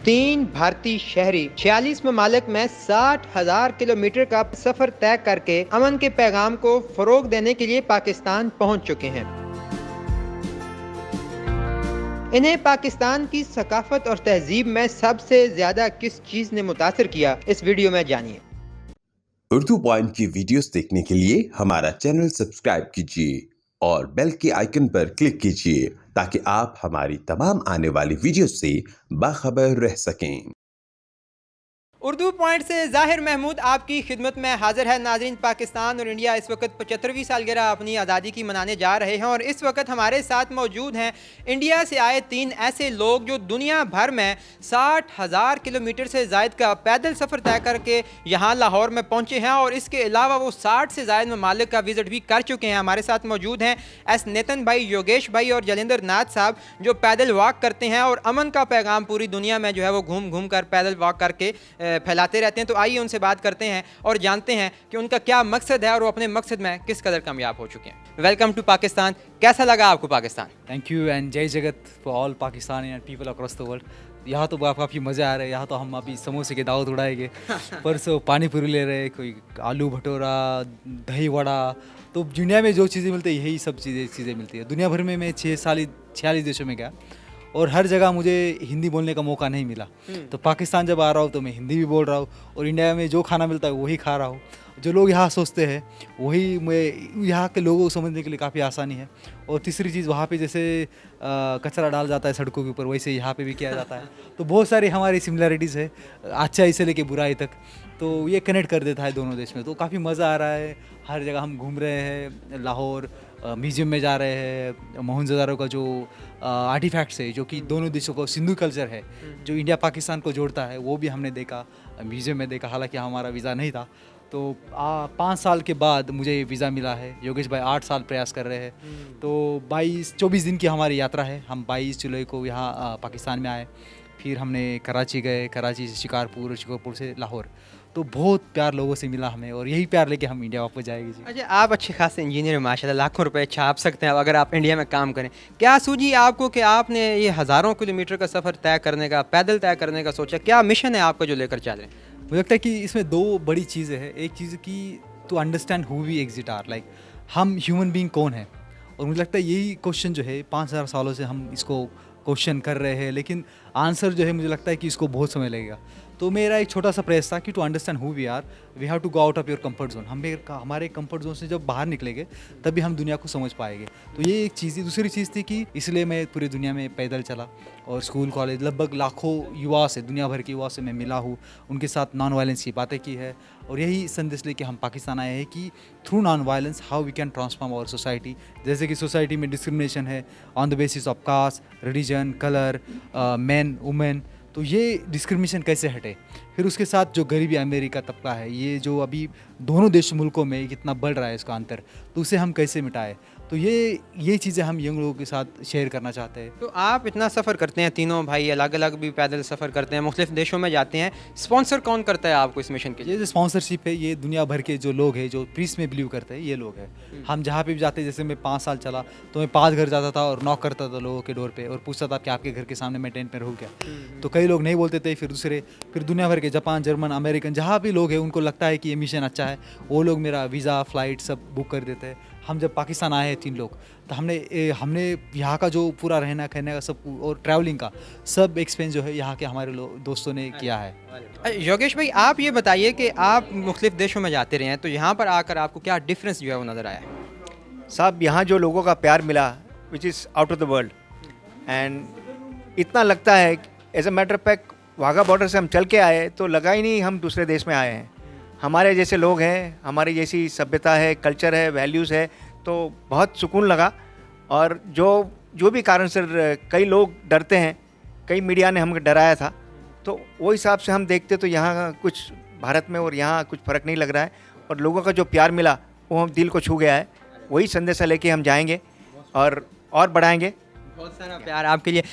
तीन भारतीय शहरी 46 ममालिक में 60,000 किलोमीटर का सफर तय करके अमन के पैगाम को फरोग देने के लिए पाकिस्तान पहुंच चुके हैं। इन्हें पाकिस्तान की सकाफत और तहजीब में सबसे ज्यादा किस चीज ने मुतासिर किया, इस वीडियो में जानिए। उर्दू पॉइंट की वीडियोस देखने के लिए हमारा चैनल सब्सक्राइब कीजिए और बेल के आइकन पर क्लिक कीजिए ताकि आप हमारी तमाम आने वाली वीडियो से बाखबर रह सकें। उर्दू पॉइंट से जाहिर महमूद आपकी खिदमत में हाजिर है। नाजरीन, पाकिस्तान और इंडिया इस वक्त 75वीं सालगिरह अपनी आज़ादी की मनाने जा रहे हैं और इस वक्त हमारे साथ मौजूद हैं इंडिया से आए तीन ऐसे लोग जो दुनिया भर में 60,000 किलोमीटर से ज़ायद का पैदल सफ़र तय करके यहाँ लाहौर में पहुँचे हैं और इसके अलावा वो 60 से ज़ायद ममालिक का विज़िट भी कर चुके हैं। हमारे साथ मौजूद हैं एस नेतन भाई, योगेश भाई और जलेंद्र नाथ साहब, जो पैदल वॉक करते हैं और अमन का पैगाम पूरी दुनिया में जो है वो घूम घूम कर पैदल वॉक करके फैलाते रहते हैं। तो आइए उनसे बात करते हैं और जानते हैं कि उनका क्या मकसद है और वो अपने मकसद में किस कदर कामयाब हो चुके हैं। Welcome to Pakistan. कैसा लगा आपको Pakistan? Thank you and Jai Jagat for all Pakistani and people across the world. यहाँ तो काफ़ी मज़ा आ रहा है। यहाँ तो हम अभी समोसे के दावत उड़ाएंगे, परसों पानी पूरी ले रहे हैं, कोई आलू भटूरा, दही वड़ा। तो दुनिया में जो चीज़ें मिलती है यही सब चीज़ें मिलती है। दुनिया भर में मैं 46 देशों में गया और हर जगह मुझे हिंदी बोलने का मौका नहीं मिला। तो पाकिस्तान जब आ रहा हूँ तो मैं हिंदी भी बोल रहा हूँ और इंडिया में जो खाना मिलता है वही खा रहा हूँ। जो लोग यहाँ सोचते हैं वही मैं यहाँ के लोगों को समझने के लिए काफ़ी आसानी है। और तीसरी चीज़, वहाँ पे जैसे कचरा डाल जाता है सड़कों के ऊपर, वैसे यहाँ पे भी किया जाता है। तो बहुत सारी हमारी सिमिलरिटीज़ है, अच्छाई से लेके बुराई तक। तो ये कनेक्ट कर देता है दोनों देश में। तो काफ़ी मज़ा आ रहा है। हर जगह हम घूम रहे हैं। लाहौर म्यूज़ियम में जा रहे हैं। मोहनजोदारो का जो आर्टिफैक्ट्स है जो कि दोनों देशों को सिंधु कल्चर है जो इंडिया पाकिस्तान को जोड़ता है, वो भी हमने देखा, म्यूज़ियम में देखा। हालांकि हमारा वीज़ा नहीं था। तो 5 साल के बाद मुझे वीज़ा मिला है। योगेश भाई 8 साल प्रयास कर रहे हैं। तो 24 दिन की हमारी यात्रा है। हम 22 जुलाई को यहाँ पाकिस्तान में आए, फिर हमने कराची गए, कराची से शिकारपुर से लाहौर। तो बहुत प्यार लोगों से मिला हमें और यही प्यार लेके हम इंडिया वापस जाएंगे जी। अच्छा, आप अच्छे खासे इंजीनियर हैं माशाल्लाह, लाखों रुपए छाप सकते हैं अगर आप इंडिया में काम करें। क्या सूझी आपको कि आपने ये हज़ारों किलोमीटर का सफ़र तय करने का, पैदल तय करने का सोचा? क्या मिशन है आपका जो लेकर चल रहे हैं? मुझे लगता है कि इसमें 2 बड़ी चीज़ें हैं। एक चीज़ कि to understand who we exist are, like हम ह्यूमन बीइंग कौन है। और मुझे लगता है यही क्वेश्चन जो है 5,000 सालों से हम इसको क्वेश्चन कर रहे हैं, लेकिन आंसर जो है मुझे लगता है कि इसको बहुत समय लगेगा। तो मेरा एक छोटा सा प्रयास था कि to understand who we are we have to go out of your comfort zone. हमारे कंफर्ट जोन से जब बाहर निकलेंगे तभी हम दुनिया को समझ पाएंगे। तो ये एक चीज़ थी। दूसरी चीज़ थी कि इसलिए मैं पूरी दुनिया में पैदल चला और स्कूल कॉलेज लगभग लाखों युवा से, दुनिया भर के युवा से मैं मिला हूँ, उनके साथ नॉन वायलेंस की बातें की है। और यही संदेश लेके हम पाकिस्तान आए हैं कि through non violence how we can transform our society. जैसे कि सोसाइटी में डिस्क्रिमिनेशन है on the basis of caste, religion, colour, man, women. तो ये डिस्क्रिमिनेशन कैसे हटे। फिर उसके साथ जो गरीबी अमीरी का तबका है, ये जो अभी दोनों मुल्कों में कितना बढ़ रहा है इसका अंतर, तो उसे हम कैसे मिटाएं। तो ये चीज़ें हम यंग लोगों के साथ शेयर करना चाहते हैं। तो आप इतना सफ़र करते हैं, तीनों भाई अलग अलग भी पैदल सफ़र करते हैं, मुख्तलिफ देशों में जाते हैं। स्पॉन्सर कौन करता है आपको इस मिशन के लिए? ये जो स्पॉन्सरशिप है ये दुनिया भर के जो लोग हैं जो पीस में बिलीव करते हैं, ये लोग हैं। हम जहाँ पे भी जाते हैं, जैसे मैं 5 साल चला तो मैं 5 घर जाता था और नॉक करता था लोगों के डोर पे और पूछता था कि आपके घर के सामने मैं टेंट में रहूँ क्या। तो कई लोग नहीं बोलते थे। फिर दुनिया भर के जापान, जर्मन, अमेरिकन जहाँ भी लोग हैं उनको लगता है कि ये मिशन अच्छा है, वो लोग मेरा वीज़ा, फ़्लाइट सब बुक कर देते हैं। हम जब पाकिस्तान आए हैं 3 लोग, तो हमने यहाँ का जो पूरा रहना खाने का सब और ट्रैवलिंग का सब एक्सपेंस जो है यहाँ के हमारे दोस्तों ने किया है। योगेश भाई, आप ये बताइए कि आप मुख्तलिफ देशों में जाते रहे हैं, तो यहाँ पर आकर आपको क्या डिफरेंस जो है वो नज़र आया? साहब, यहाँ जो लोगों का प्यार मिला which is out of the world, and इतना लगता है as a matter of fact Wagah border से हम चल के आए तो लगा ही नहीं हम दूसरे देश में आए हैं। हमारे जैसे लोग हैं, हमारी जैसी सभ्यता है, कल्चर है, वैल्यूज़ है, तो बहुत सुकून लगा। और जो भी कारण से कई लोग डरते हैं, कई मीडिया ने हमको डराया था, तो वो हिसाब से हम देखते तो यहाँ कुछ भारत में और यहाँ कुछ फ़र्क नहीं लग रहा है। और लोगों का जो प्यार मिला वो हम दिल को छू गया है। वही संदेशा लेके हम जाएंगे और बढ़ाएंगे। बहुत सारा प्यार आपके लिए।